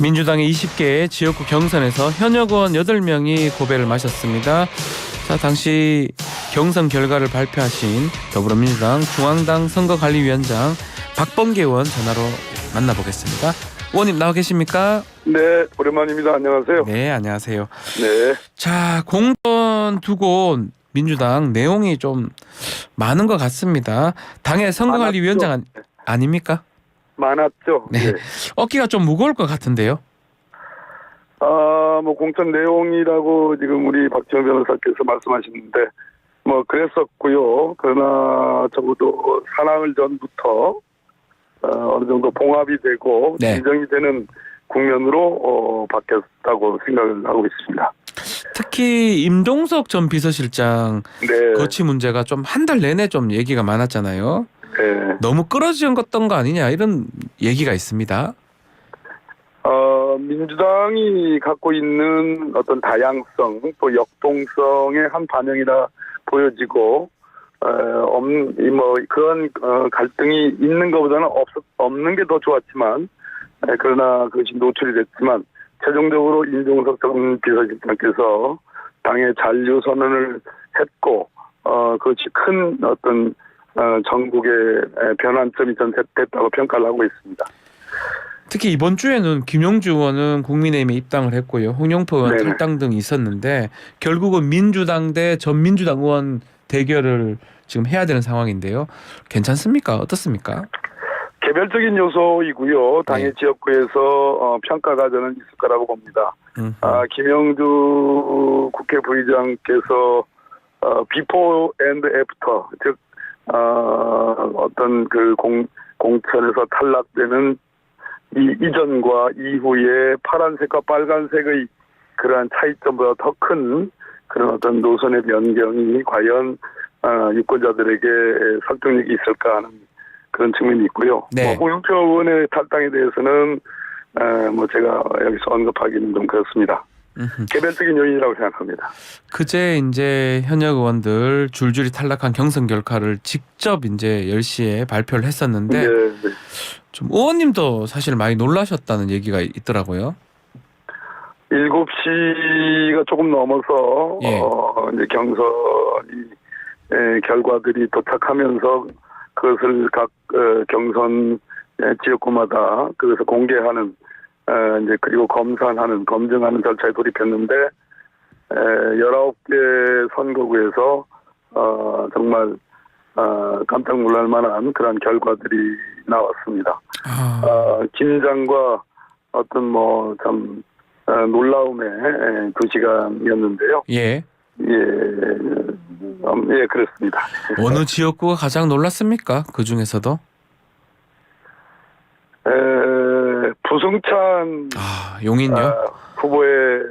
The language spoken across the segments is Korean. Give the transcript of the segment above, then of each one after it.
민주당의 20개 지역구 경선에서 현역 의원 8명이 고배를 마셨습니다. 자, 당시 경선 결과를 발표하신 더불어민주당 중앙당 선거관리위원장 박범계 의원 전화로 만나보겠습니다. 의원님 나와 계십니까? 네, 오랜만입니다. 안녕하세요. 네, 안녕하세요. 네. 자, 공천 두고 민주당 내용이 좀 많은 것 같습니다. 당의 선거관리위원장 아닙니까? 많았죠. 네. 네. 어깨가 좀 무거울 것 같은데요. 공천 내용이라고 지금 우리 박지원 변호사께서 말씀하시는데 그랬었고요. 그러나 적어도 사나흘 전부터 어느 정도 봉합이 되고 네. 인정이 되는 국면으로 바뀌었다고 생각을 하고 있습니다. 특히 임종석 전 비서실장 네. 거취 문제가 좀 한 달 내내 좀 얘기가 많았잖아요. 네. 너무 끌어지었던 거 아니냐 이런 얘기가 있습니다. 민주당이 갖고 있는 어떤 다양성 또 역동성의 한 반영이라 보여지고 그런 갈등이 있는 것보다는 없는 게 더 좋았지만 그러나 그것이 노출이 됐지만 최종적으로 임종석 전 비서실장께서 당의 잔류 선언을 했고 그것이 큰 어떤 전국의 변환점이 됐다고 평가를 하고 있습니다. 특히 이번 주에는 김용주 의원은 국민의힘에 입당을 했고요. 홍영표 의원 네네. 탈당 등이 있었는데 결국은 민주당 대 전민주당 의원 대결을 지금 해야 되는 상황인데요. 괜찮습니까? 어떻습니까? 개별적인 요소이고요. 당의 네. 지역구에서 평가가 저는 있을 거라고 봅니다. 김영주 국회 부의장께서 비포 앤드 애프터 즉 어떤 그 공천에서 탈락되는 이전과 이후에 파란색과 빨간색의 그러한 차이점보다 더 큰 그런 어떤 노선의 변경이 과연 유권자들에게 설득력이 있을까 하는 그런 측면이 있고요. 네. 홍영표 의원의 탈당에 대해서는 제가 여기서 언급하기는 좀 그렇습니다. 개별적인 요인이라고 생각합니다. 그제 이제 현역 의원들 줄줄이 탈락한 경선 결과를 직접 이제 10시에 발표를 했었는데 네. 좀 의원님도 사실 많이 놀라셨다는 얘기가 있더라고요. 7시가 조금 넘어서 예. 이제 경선이 결과들이 도착하면서 그것을 각 경선 지역구마다 그것을 공개하는 이제 그리고 검증하는 절차에 돌입했는데 19개 선거구에서 정말 깜짝 놀랄 만한 그런 결과들이 나왔습니다. 긴장과 어떤 참 놀라움의 2시간이었는데요. 예. 예, 그렇습니다. 어느 지역구가 가장 놀랐습니까? 그 중에서도? 부승찬 용인요? 후보의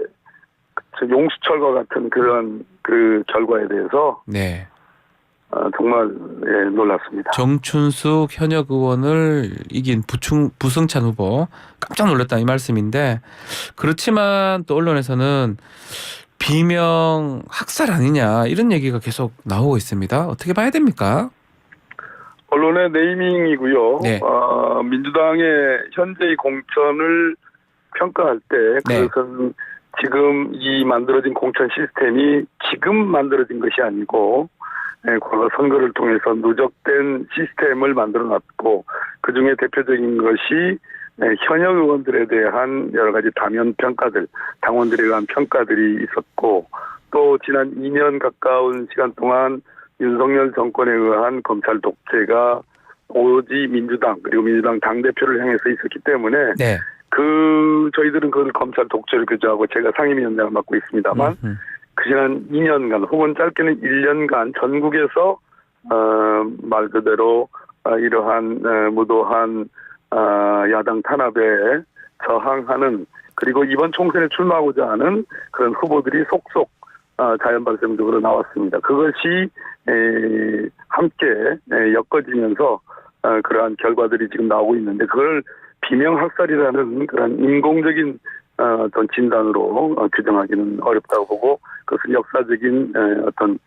용수철과 같은 그런 그 결과에 대해서 네. 정말 놀랐습니다. 정춘숙 현역 의원을 이긴 부승찬 후보 깜짝 놀랐다 이 말씀인데 그렇지만 또 언론에서는 비명 학살 아니냐 이런 얘기가 계속 나오고 있습니다. 어떻게 봐야 됩니까? 언론의 네이밍이고요. 네. 민주당의 현재의 공천을 평가할 때 네. 그것은 지금 이 만들어진 공천 시스템이 지금 만들어진 것이 아니고 과거 선거를 통해서 누적된 시스템을 만들어놨고 그중에 대표적인 것이 현역 의원들에 대한 여러 가지 당원 평가들, 당원들에 대한 평가들이 있었고 또 지난 2년 가까운 시간 동안 윤석열 정권에 의한 검찰 독재가 오로지 민주당 그리고 민주당 당대표를 향해서 있었기 때문에 네. 저희들은 그걸 검찰 독재를 규정하고 제가 상임위원장을 맡고 있습니다만 그 지난 2년간 혹은 짧게는 1년간 전국에서 말 그대로 이러한 무도한 야당 탄압에 저항하는 그리고 이번 총선에 출마하고자 하는 그런 후보들이 속속 자연 발생적으로 나왔습니다. 그것이 함께 엮어지면서 그러한 결과들이 지금 나오고 있는데 그걸 비명학살이라는 그런 인공적인 어떤 진단으로 규정하기는 어렵다고 보고 그것은 역사적인 어떤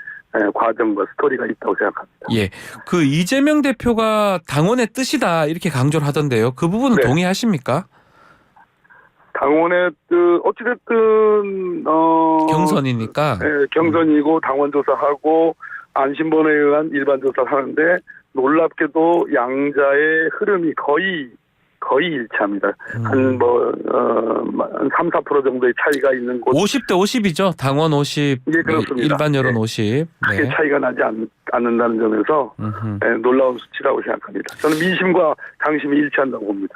과정과 스토리가 있다고 생각합니다. 예, 그 이재명 대표가 당원의 뜻이다 이렇게 강조를 하던데요. 그 부분은 네. 동의하십니까? 당원의 뜻 어찌됐든 경선이니까. 경선이고 당원 조사하고 안심번호에 의한 일반 조사를 하는데 놀랍게도 양자의 흐름이 거의 일치합니다. 한 3-4% 정도의 차이가 있는 곳. 50대 50이죠. 당원 50, 예, 그렇습니다. 일반 여론 50. 크게 네. 차이가 나지 않는다는 점에서 놀라운 수치라고 생각합니다. 저는 민심과 당심이 일치한다고 봅니다.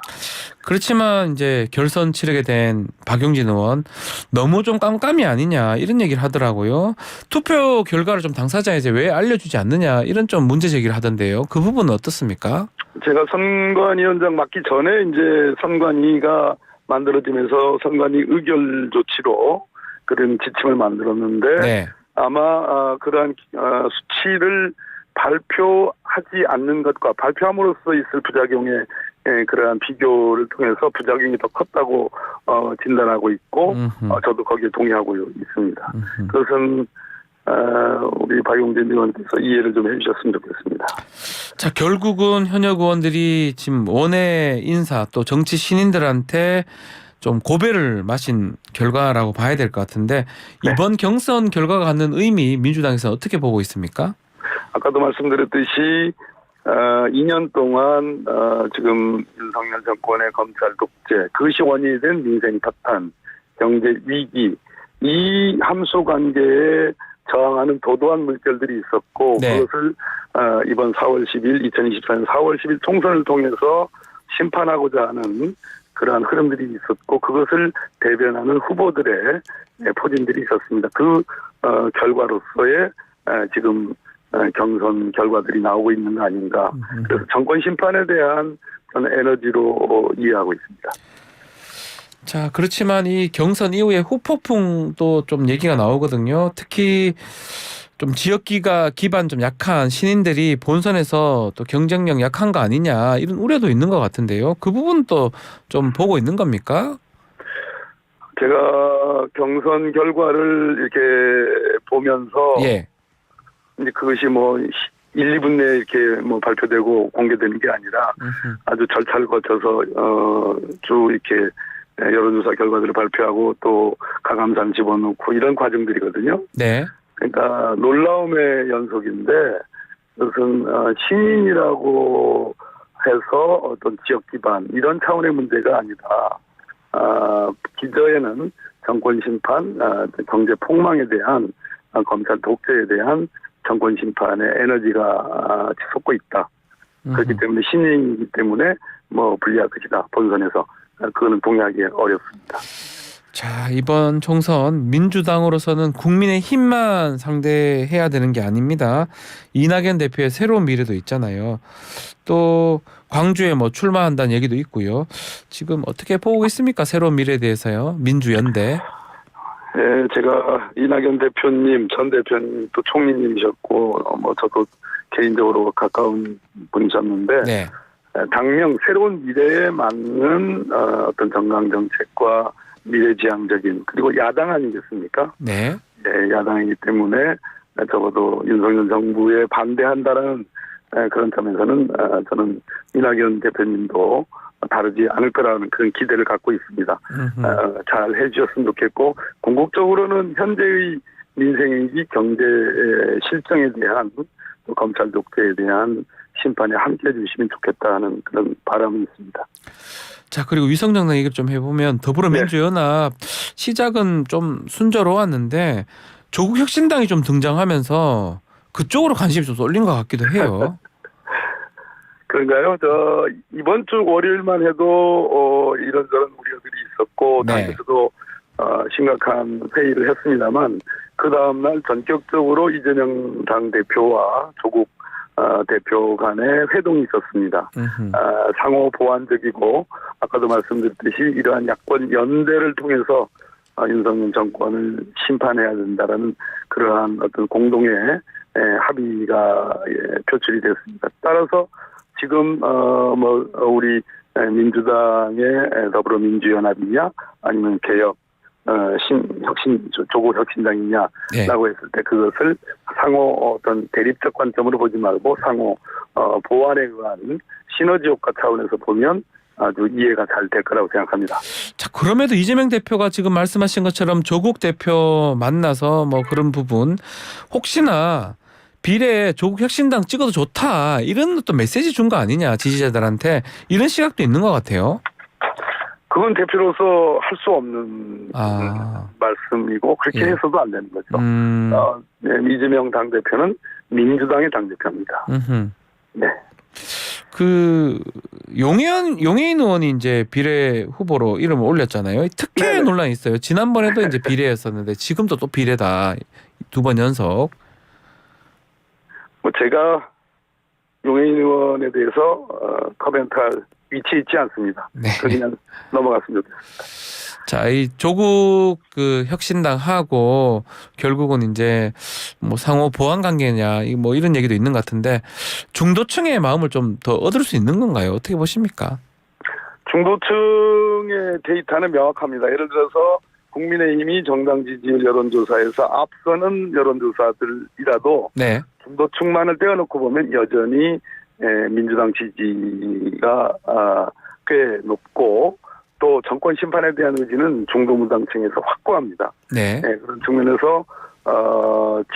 그렇지만 이제 결선 치르게 된 박용진 의원 너무 좀 깜깜이 아니냐 이런 얘기를 하더라고요. 투표 결과를 좀 당사자에 이제 왜 알려주지 않느냐 이런 좀 문제 제기를 하던데요. 그 부분은 어떻습니까? 제가 선관위원장 맡기 전에 이제 선관위가 만들어지면서 선관위 의결 조치로 그런 지침을 만들었는데 네. 아마 그러한 수치를 발표하지 않는 것과 발표함으로써 있을 부작용의 그러한 비교를 통해서 부작용이 더 컸다고 진단하고 있고 저도 거기에 동의하고 있습니다. 그것은 우리 박용진 의원께서 이해를 좀 해주셨으면 좋겠습니다. 자, 결국은 현역 의원들이 지금 원외 인사 또 정치 신인들한테 좀 고배를 마신 결과라고 봐야 될 것 같은데 이번 경선 결과가 갖는 의미 민주당에서 어떻게 보고 있습니까? 아까도 말씀드렸듯이 2년 동안 지금 윤석열 정권의 검찰 독재, 그것이 원인이 된 민생 파탄, 경제 위기, 이 함수 관계에 저항하는 도도한 물결들이 있었고 네. 그것을 이번 4월 10일 2024년 4월 10일 총선을 통해서 심판하고자 하는 그러한 흐름들이 있었고 그것을 대변하는 후보들의 포진들이 있었습니다. 그 결과로서의 지금 경선 결과들이 나오고 있는 거 아닌가. 그래서 정권 심판에 대한 저는 에너지로 이해하고 있습니다. 자, 그렇지만 이 경선 이후에 후폭풍도 좀 얘기가 나오거든요. 특히 좀 지역기가 기반 좀 약한 신인들이 본선에서 또 경쟁력 약한 거 아니냐 이런 우려도 있는 것 같은데요. 그 부분도 좀 보고 있는 겁니까? 제가 경선 결과를 이렇게 보면서 예. 이제 그것이 1, 2분 내에 이렇게 발표되고 공개되는 게 아니라 아주 절차를 거쳐서 쭉 이렇게 여론조사 결과들을 발표하고 또 가감산 집어넣고 이런 과정들이거든요. 네. 그러니까 놀라움의 연속인데 그것은 신인이라고 해서 어떤 지역 기반 이런 차원의 문제가 아니다. 기저에는 정권 심판, 경제 폭망에 대한 검찰 독재에 대한 정권 심판의 에너지가 솟고 있다. 그렇기 때문에 신인이기 때문에 불리할 것이다. 본선에서. 그거는 동의하기 어렵습니다. 자, 이번 총선 민주당으로서는 국민의 힘만 상대해야 되는 게 아닙니다. 이낙연 대표의 새로운 미래도 있잖아요. 또 광주에 출마한다는 얘기도 있고요. 지금 어떻게 보고 있습니까? 새로운 미래에 대해서요. 민주연대. 네, 제가 이낙연 대표님, 전 대표님 또 총리님이셨고 저도 개인적으로 가까운 분이셨는데 네. 당명 새로운 미래에 맞는 어떤 정강 정책과 미래지향적인 그리고 야당 아니겠습니까? 네. 네, 야당이기 때문에 적어도 윤석열 정부에 반대한다는 그런 점에서는 저는 이낙연 대표님도 다르지 않을 거라는 그런 기대를 갖고 있습니다. 잘 해주셨으면 좋겠고 궁극적으로는 현재의 민생위기 경제 실정에 대한 또 검찰 독재에 대한 심판에 함께해 주시면 좋겠다는 그런 바람이 있습니다. 자, 그리고 위성정당 얘기를 좀 해보면 더불어민주연합 시작은 좀 순조로웠는데 조국 혁신당이 좀 등장하면서 그쪽으로 관심이 좀 쏠린 것 같기도 해요. 그런가요? 이번 주 월요일만 해도 이런저런 우려들이 있었고 네. 당에서도 심각한 회의를 했습니다만 그 다음날 전격적으로 이재명 당대표와 조국 대표 간의 회동이 있었습니다. 상호 보완적이고 아까도 말씀드렸듯이 이러한 야권 연대를 통해서 윤석열 정권을 심판해야 된다라는 그러한 어떤 공동의 합의가 표출이 됐습니다. 따라서 지금 우리 민주당의 더불어민주연합이냐 아니면 개혁 조국 혁신당이냐라고 네. 했을 때 그것을 상호 어떤 대립적 관점으로 보지 말고 상호 보완에 의한 시너지 효과 차원에서 보면 아주 이해가 잘 될 거라고 생각합니다. 자, 그럼에도 이재명 대표가 지금 말씀하신 것처럼 조국 대표 만나서 뭐 그런 부분 혹시나 비례 조국 혁신당 찍어도 좋다 이런 또 메시지 준 거 아니냐 지지자들한테 이런 시각도 있는 것 같아요. 그건 대표로서 할 수 없는 아. 말씀이고 그렇게 예. 해서도 안 되는 거죠. 네, 이재명 당대표는 민주당의 당대표입니다. 네. 그 용해인 의원이 이제 비례 후보로 이름을 올렸잖아요. 특혜 네네. 논란이 있어요. 지난번에도 이제 비례였었는데 지금도 또 비례다. 2번 연속. 뭐 제가 용해인 의원에 대해서 코멘트할 위치에 있지 않습니다. 네. 그냥 넘어갔으면 좋겠습니다. 자, 이 조국 그 혁신당하고 결국은 이제 뭐 상호 보완 관계냐 뭐 이런 얘기도 있는 것 같은데 중도층의 마음을 좀 더 얻을 수 있는 건가요? 어떻게 보십니까? 중도층의 데이터는 명확합니다. 예를 들어서 국민의힘이 정당 지지율 여론조사에서 앞서는 여론조사들이라도 네. 중도층만을 떼어놓고 보면 여전히 민주당 지지가 꽤 높고 또 정권 심판에 대한 의지는 중도무당층에서 확고합니다. 네. 그런 측면에서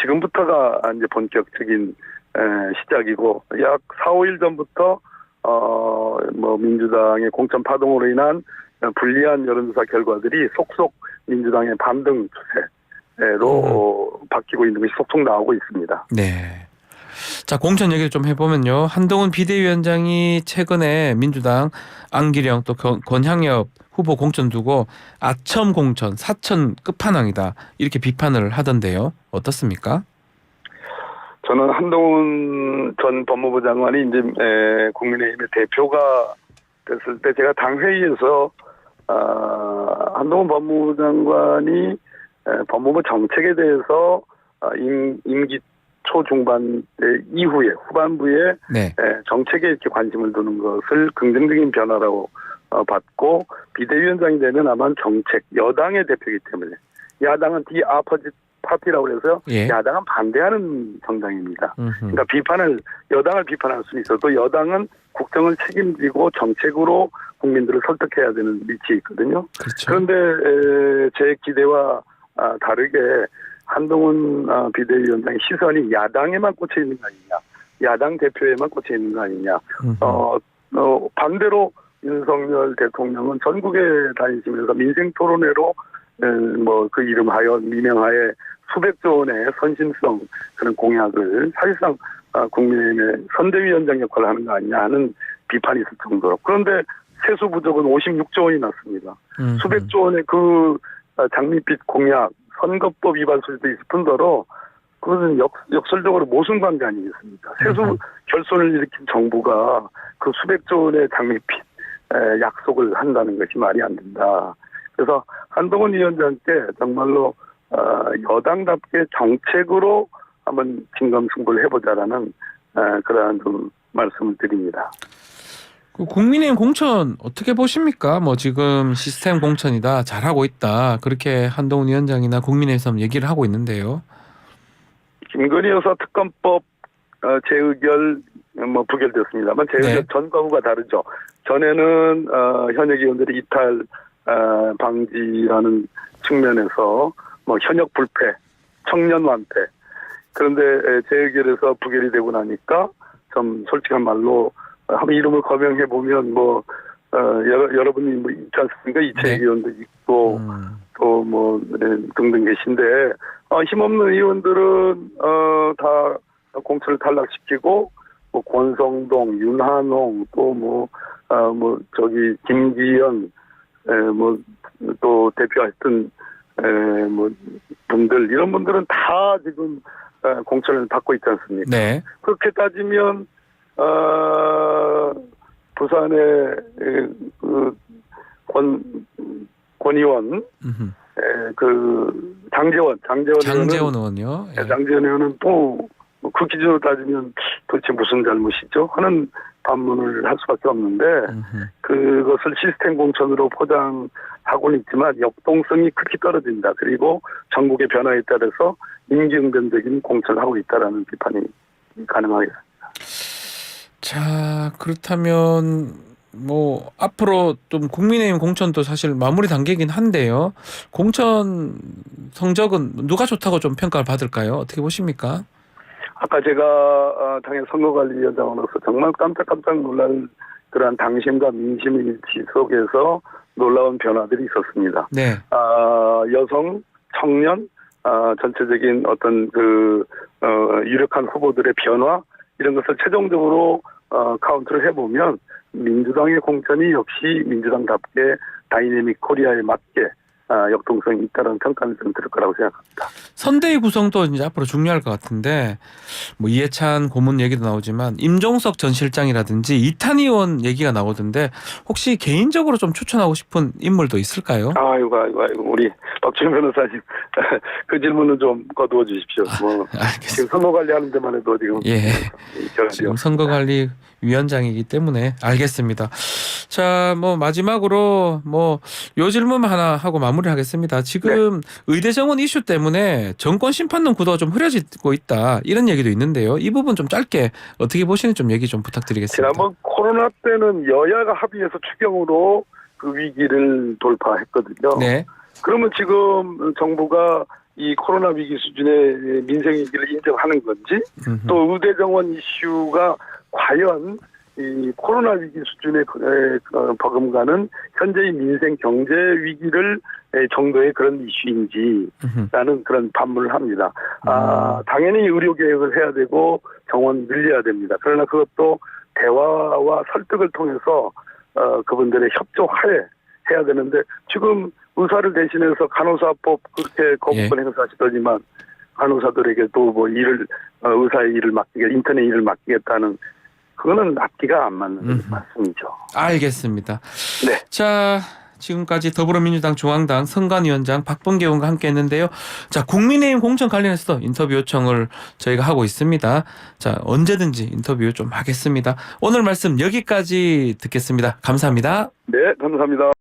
지금부터가 이제 본격적인 시작이고 약 4, 5일 전부터 뭐 민주당의 공천 파동으로 인한 불리한 여론조사 결과들이 속속 민주당의 반등 추세로 바뀌고 있는 것이 속속 나오고 있습니다. 네. 자, 공천 얘기를 좀 해보면요. 한동훈 비대위원장이 최근에 민주당 안기령 또 권향엽 후보 공천 두고 아첨 공천, 사천 끝판왕이다 이렇게 비판을 하던데요. 어떻습니까? 저는 한동훈 전 법무부 장관이 이제 국민의힘의 대표가 됐을 때 제가 당회의에서 한동훈 법무부 장관이 법무부 정책에 대해서 임기 초중반 때 이후에 후반부에 네. 정책에 이렇게 관심을 두는 것을 긍정적인 변화라고 봤고 비대위원장이 되면 아마 정책 여당의 대표이기 때문에 야당은 디아퍼짓 파티라고 해서요. 예. 야당은 반대하는 정당입니다. 그러니까 여당을 비판할 수는 있어도 여당은 국정을 책임지고 정책으로 국민들을 설득해야 되는 위치에 있거든요. 그렇죠. 그런데 제 기대와 다르게 한동훈 비대위원장의 시선이 야당에만 꽂혀 있는 거 아니냐, 야당 대표에만 꽂혀 있는 거 아니냐. 반대로 윤석열 대통령은 전국에 다니시면서 민생 토론회로 뭐 그 이름하여 미명하에 수백조 원의 선심성 그런 공약을 사실상 국민의힘의 선대위원장 역할을 하는 거 아니냐 하는 비판이 있을 정도로. 그런데 세수 부족은 56조 원이 났습니다. 수백조 원의 그 장밋빛 공약, 선거법 위반 소지도 있을 뿐더러 그것은 역설적으로 모순관계 아니겠습니까? 세수 결손을 일으킨 정부가 그 수백조 원의 장밋빛 약속을 한다는 것이 말이 안 된다. 그래서 한동훈 위원장께 정말로 여당답게 정책으로 한번 진검승부를 해보자라는 그러한 좀 말씀을 드립니다. 그 국민의힘 공천 어떻게 보십니까? 뭐 지금 시스템 공천이다, 잘하고 있다 그렇게 한동훈 위원장이나 국민의힘에서 얘기를 하고 있는데요. 김건희 여사 특검법 재의결 뭐 부결됐습니다만 재의결 네. 전과 후가 다르죠. 전에는 현역 의원들이 이탈 방지라는 측면에서 뭐 현역 불패, 청년 완패. 그런데 재의결에서 부결이 되고 나니까 좀 솔직한 말로 한번 이름을 거명해 보면 뭐 여러분이 뭐 있지 않습니까? 이채희 의원도 있고 또 뭐 등등 계신데 힘없는 의원들은 다 공천을 탈락시키고 뭐 권성동, 윤한홍 또 뭐 저기 김기현 뭐 또 대표했던 뭐 분들 이런 분들은 다 지금 공천을 받고 있지 않습니까? 네. 그렇게 따지면 부산의 권 의원 그 장제원 의원요. 예. 장제원 의원은 또 그 기준으로 따지면 도대체 무슨 잘못이죠? 하는 반문을 할 수밖에 없는데 그것을 시스템 공천으로 포장하고는 있지만 역동성이 크게 떨어진다. 그리고 전국의 변화에 따라서 임기응변적인 공천을 하고 있다라는 비판이 가능하겠습니다. 자, 그렇다면 뭐 앞으로 좀 국민의힘 공천도 사실 마무리 단계이긴 한데요. 공천 성적은 누가 좋다고 좀 평가를 받을까요? 어떻게 보십니까? 아까 제가 당의 선거관리위원장으로서 정말 깜짝깜짝 놀랄 그러한 당심과 민심의 일치 속에서 놀라운 변화들이 있었습니다. 네. 여성, 청년, 전체적인 어떤 유력한 후보들의 변화 이런 것을 최종적으로 카운트를 해보면 민주당의 공천이 역시 민주당답게 다이내믹 코리아에 맞게 역동성이 있다는 평가는 좀 들을 거라고 생각합니다. 선대위 구성도 이제 앞으로 중요할 것 같은데 뭐 이해찬 고문 얘기도 나오지만 임종석 전 실장이라든지 이탄 의원 얘기가 나오던데 혹시 개인적으로 좀 추천하고 싶은 인물도 있을까요? 아이고 우리 박주현 변호사님 그 질문은 좀 거두어 주십시오. 뭐 알겠습니다. 지금 선거 관리하는 데만 해도 지금 지금 선거관리위원장이기 때문에 알겠습니다. 자, 뭐 마지막으로 뭐 요 질문 하나 하고 마무리하겠습니다. 지금 의대 정원 이슈 때문에 정권 심판론 구도가 좀 흐려지고 있다 이런 얘기도 있는데요. 이 부분 좀 짧게 어떻게 보시는지 좀 얘기 좀 부탁드리겠습니다. 지난번 코로나 때는 여야가 합의해서 추경으로 그 위기를 돌파했거든요. 네. 그러면 지금 정부가 이 코로나 위기 수준의 민생 위기를 인정하는 건지 또 의대 정원 이슈가 과연 이 코로나 위기 수준의 버금가는 현재의 민생 경제 위기를 정도의 그런 이슈인지라는 그런 반문을 합니다. 당연히 의료 개혁을 해야 되고 정원 늘려야 됩니다. 그러나 그것도 대화와 설득을 통해서 그분들의 협조하에 해야 되는데 지금 의사를 대신해서 간호사법 그렇게 거부권 행사하시더니만 간호사들에게도 뭐 의사의 일을 인턴의 일을 맡기겠다는 그거는 앞뒤가 안 맞는 말씀이죠. 알겠습니다. 네. 자, 지금까지 더불어민주당 중앙당 선관위원장 박범계 의원과 함께했는데요. 자, 국민의힘 공천 관련해서 인터뷰 요청을 저희가 하고 있습니다. 자, 언제든지 인터뷰 좀 하겠습니다. 오늘 말씀 여기까지 듣겠습니다. 감사합니다. 네, 감사합니다.